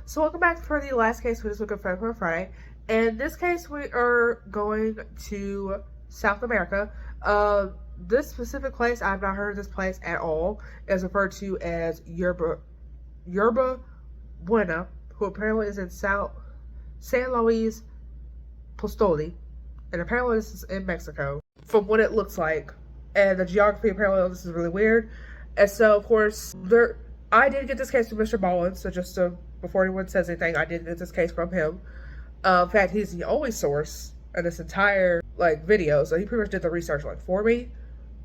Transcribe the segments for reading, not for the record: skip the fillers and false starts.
So welcome back for the last case we just looked at for Friday. In this case, we are going to South America. This specific place, I've not heard of this place at all. It's referred to as Yerba Buena, who apparently is in San Luis Potosí, and apparently this is in Mexico, from what it looks like. And the geography, apparently this is really weird. And so, of course, I did get this case from Mr. Baldwin, so just before anyone says anything, I did get this case from him. In fact, he's the only source in this entire video, so he pretty much did the research for me.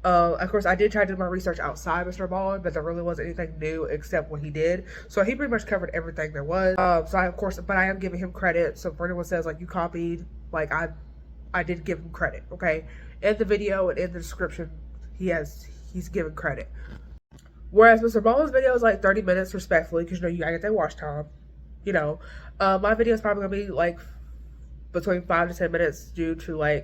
Of course, I did try to do my research outside Mr. Baldwin, but there really wasn't anything new except what he did. So he pretty much covered everything there was. But I am giving him credit. So if anyone says you copied, I did give him credit. Okay, in the video and in the description, he's given credit. Whereas Mr. Baldwin's video is 30 minutes, respectfully, because you gotta get that watch time. My video is probably gonna be between 5 to 10 minutes due to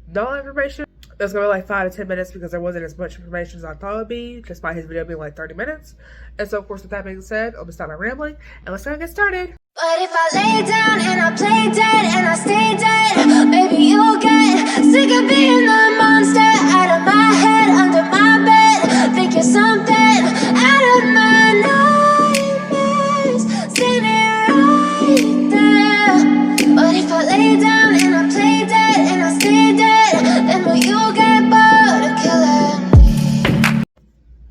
no information. It's gonna be 5 to 10 minutes because there wasn't as much information as I thought it would be, despite his video being 30 minutes. And so, of course, with that being said, I'm gonna stop my rambling and let's go get started. But if I lay down and I play dead and I stay dead, maybe you'll get sick of being the monster out of my head, under my bed. Think you're something out of my nightmares, standing right there. But if I lay down and I play dead and I stay dead, then will you get bored of killing me?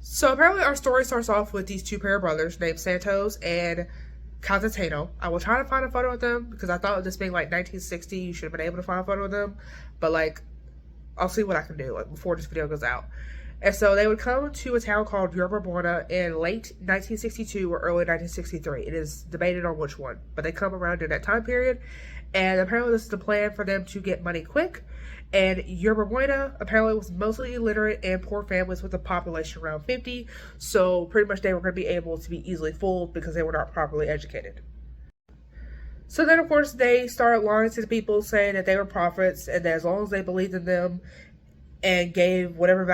So apparently our story starts off with these two pair of brothers named Santos and Constantino. I will try to find a photo of them because I thought this being 1960, you should have been able to find a photo of them. But I'll see what I can do before this video goes out. And so they would come to a town called Yerba Buena in late 1962 or early 1963. It is debated on which one, but they come around during that time period. And apparently this is the plan for them to get money quick. And Yerba Buena apparently was mostly illiterate and poor families with a population around 50. So pretty much they were going to be able to be easily fooled because they were not properly educated. So then, of course, they started lying to the people, saying that they were prophets and that as long as they believed in them and gave whatever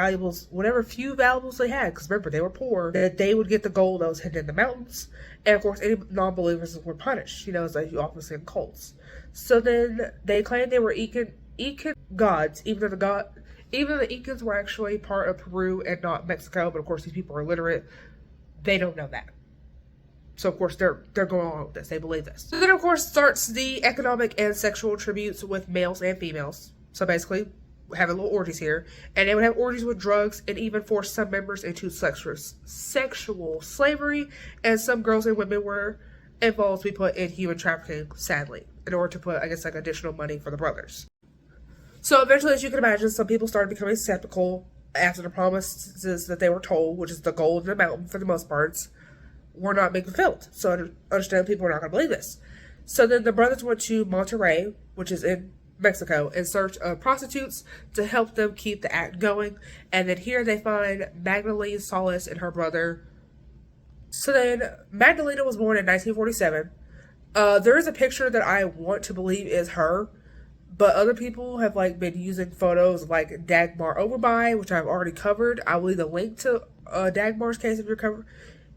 few valuables they had, because remember, they were poor, that they would get the gold that was hidden in the mountains. And of course, any non-believers were punished, as you often see in cults. So then they claimed they were Incan gods, even though the Incans were actually part of Peru and not Mexico. But of course, these people are illiterate; they don't know that. So of course, they're going along with this. They believe this. So then, of course, starts the economic and sexual tributes with males and females. So basically, having little orgies here, and they would have orgies with drugs and even force some members into sexual slavery. And some girls and women were involved to be put in human trafficking, sadly, in order to put, additional money for the brothers. So eventually, as you can imagine, some people started becoming skeptical after the promises that they were told, which is the gold in the mountain for the most parts, were not being fulfilled. So I understand people were not going to believe this. So then the brothers went to Monterrey, which is in Mexico, in search of prostitutes to help them keep the act going. And then here they find Magdalena Solis and her brother. So then Magdalena was born in 1947. There is a picture that I want to believe is her, but other people have been using photos of Dagmar Overby, which I've already covered. I will leave a link to Dagmar's case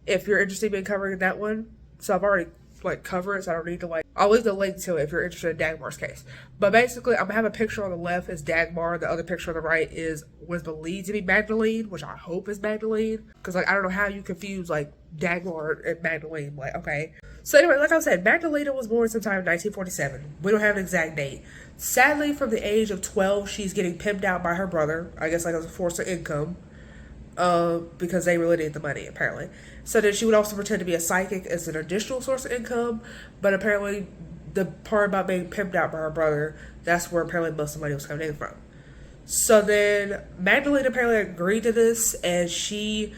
if you're interested in being covering that one. So I've already covered it, so I don't need to I'll leave the link to it if you're interested in Dagmar's case. But basically, I'm gonna have a picture on the left is Dagmar, the other picture on the right was believed to be Magdalene, which I hope is Magdalene, because I don't know how you confuse Dagmar and Magdalene. Okay. So anyway, like I said, Magdalena was born sometime in 1947. We don't have an exact date. Sadly, from the age of 12, she's getting pimped out by her brother. I guess as a force of income, because they really need the money apparently. So then she would also pretend to be a psychic as an additional source of income, but apparently the part about being pimped out by her brother, that's where apparently most of the money was coming in from. So then Magdalena apparently agreed to this, and she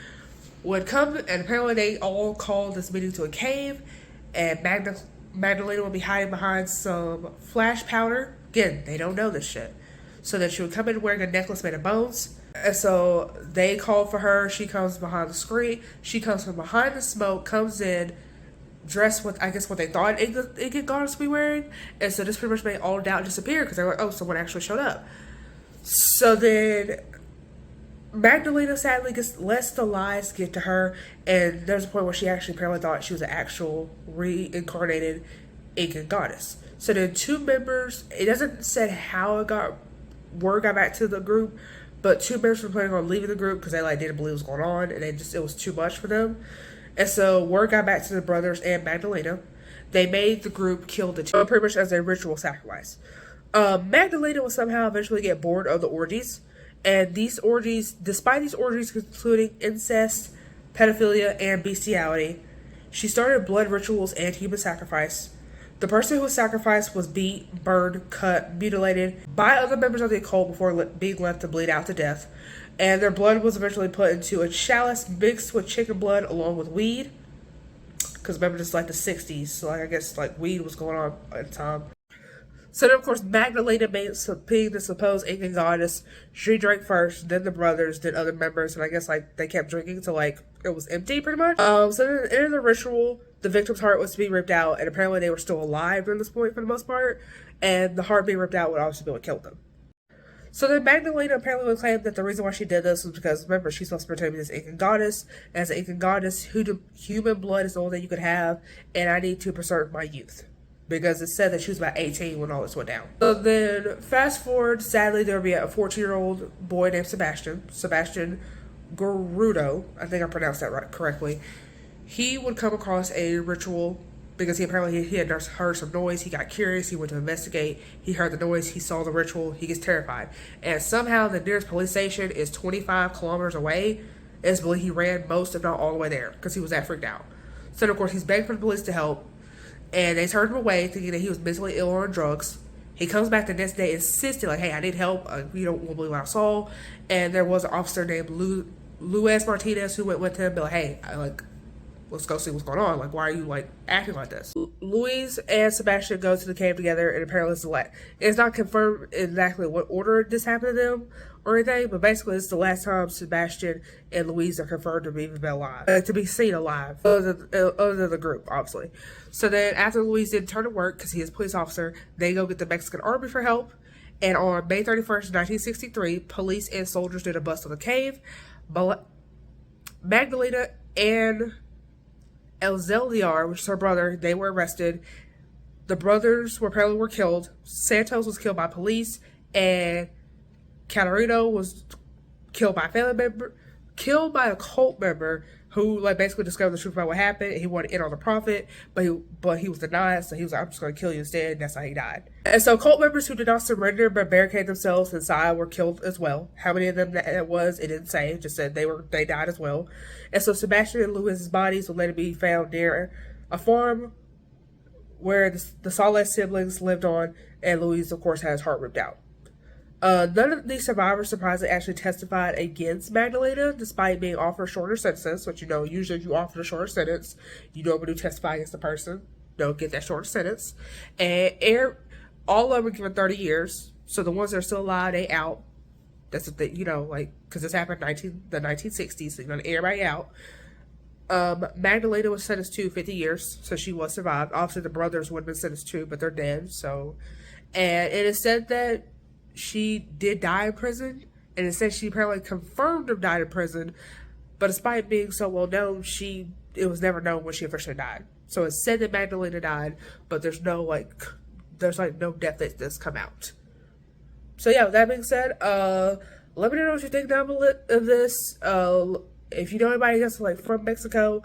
would come, and apparently they all called this meeting to a cave, and Magdalena would be hiding behind some flash powder. Again, they don't know this shit. So then she would come in wearing a necklace made of bones. And so they called for her. She comes behind the screen. She comes from behind the smoke, comes in, dressed with, what they thought Incan goddess would be wearing. And so this pretty much made all doubt disappear because they were like, oh, someone actually showed up. So then Magdalena sadly lets the lies get to her, and there's a point where she actually apparently thought she was an actual reincarnated Incan goddess. So then two members, it doesn't say how word got back to the group, but two members were planning on leaving the group because they didn't believe what was going on, and it was too much for them. And so word got back to the brothers and Magdalena. They made the group kill the two, pretty much as a ritual sacrifice. Magdalena will somehow eventually get bored of the orgies. And these orgies, despite these orgies including incest, pedophilia, and bestiality, she started blood rituals and human sacrifice. The person who was sacrificed was beat, burned, cut, mutilated by other members of the occult before being left to bleed out to death. And their blood was eventually put into a chalice mixed with chicken blood along with weed. Because remember, this is like the 60s, so I guess weed was going on at the time. So then, of course, Magdalena, being the supposed Incan goddess, she drank first, then the brothers, then other members, and I guess they kept drinking until it was empty, pretty much. So then, in the ritual, the victim's heart was to be ripped out, and apparently they were still alive during this point for the most part, and the heart being ripped out would obviously be what killed them. So then Magdalena apparently would claim that the reason why she did this was because, remember, she's supposed to pretend to be this Incan goddess. As an Incan goddess, human blood is the only thing you could have, and I need to preserve my youth. Because it said that she was about 18 when all this went down. So then, fast forward, sadly, there would be a 14-year-old boy named Sebastian Garudo. I think I pronounced that correctly. He would come across a ritual because he had heard some noise. He got curious. He went to investigate. He heard the noise. He saw the ritual. He gets terrified. And somehow the nearest police station is 25 kilometers away. It's believed he ran most, if not all the way there because he was that freaked out. So, of course, he's begging for the police to help. And they turned him away, thinking that he was mentally ill or on drugs. He comes back the next day, insisting, hey, I need help. You don't believe what I saw. And there was an officer named Luis Martinez who went with him, hey, let's go see what's going on. Why are you, acting like this? Luis and Sebastian go to the cave together, and apparently it's not confirmed exactly what order this happened to them or anything, but basically it's the last time Sebastian and Luis are confirmed to be alive, to be seen alive, other than the group, obviously. So then after Luis didn't turn to work, because he is a police officer, they go get the Mexican army for help, and on May 31st, 1963, police and soldiers did a bust on the cave. Magdalena and Elzeldiar, which is her brother, they were arrested. The brothers apparently were killed. Santos was killed by police, and Catarino was killed by a family member, killed by a cult member who basically discovered the truth about what happened, and he wanted in on the profit, but he was denied, so he was I'm just going to kill you instead, and that's how he died. And so cult members who did not surrender but barricaded themselves inside were killed as well. How many of them that was, it didn't say, it just said they died as well. And so Sebastian and Luis's bodies will later be found near a farm where the Solis siblings lived on, and Luis, of course, had his heart ripped out. None of these survivors surprisingly actually testified against Magdalena, despite being offered shorter sentences, which, usually if you offer a shorter sentence, you normally do testify against the person. Don't get that shorter sentence. And all of them were given 30 years, so the ones that are still alive, they out. That's the thing, because this happened in the 1960s, so everybody out. Magdalena was sentenced to 50 years, so she was survived. Obviously, the brothers would have been sentenced too, but they're dead, so. And it is said that she did die in prison, and it said she apparently confirmed to died in prison, but despite being so well known, it was never known when she officially died. So it's said that Magdalena died, but there's no no death that's come out. So yeah, with that being said, let me know what you think down below of this. If you know anybody else from Mexico,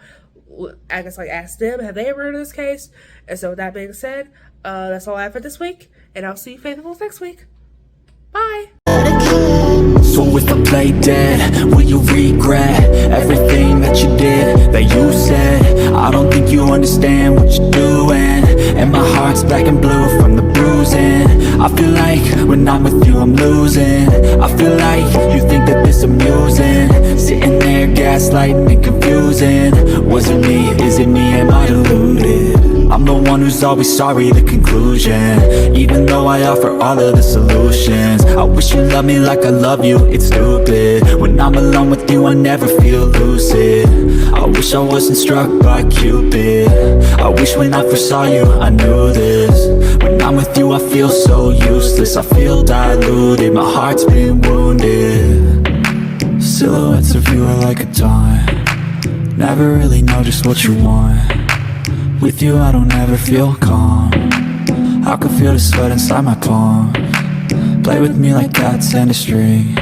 I guess ask them, have they ever heard of this case? And so with that being said, that's all I have for this week, and I'll see you faithfuls next week. Bye. So if I play dead, will you regret everything that you did, that you said? I don't think you understand what you're doing, and my heart's black and blue from the bruising. I feel like when I'm with you I'm losing. I feel like you think that this amusing, sitting there gaslighting and confusing. Was it me? Is it me? Am I deluded? I'm the one who's always sorry, the conclusion. Even though I offer all of the solutions, I wish you loved me like I love you, it's stupid. When I'm alone with you I never feel lucid. I wish I wasn't struck by Cupid. I wish when I first saw you I knew this. When I'm with you I feel so useless, I feel diluted, my heart's been wounded. Silhouettes of you are like a taunt. Never really know just what you want. With you I don't ever feel calm. I can feel the sweat inside my palm. Play with me like cats and a string.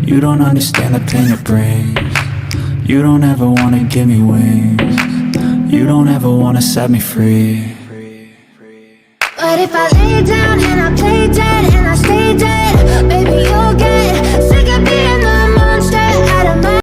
You don't understand the pain it brings. You don't ever wanna give me wings. You don't ever wanna set me free. But if I lay down and I play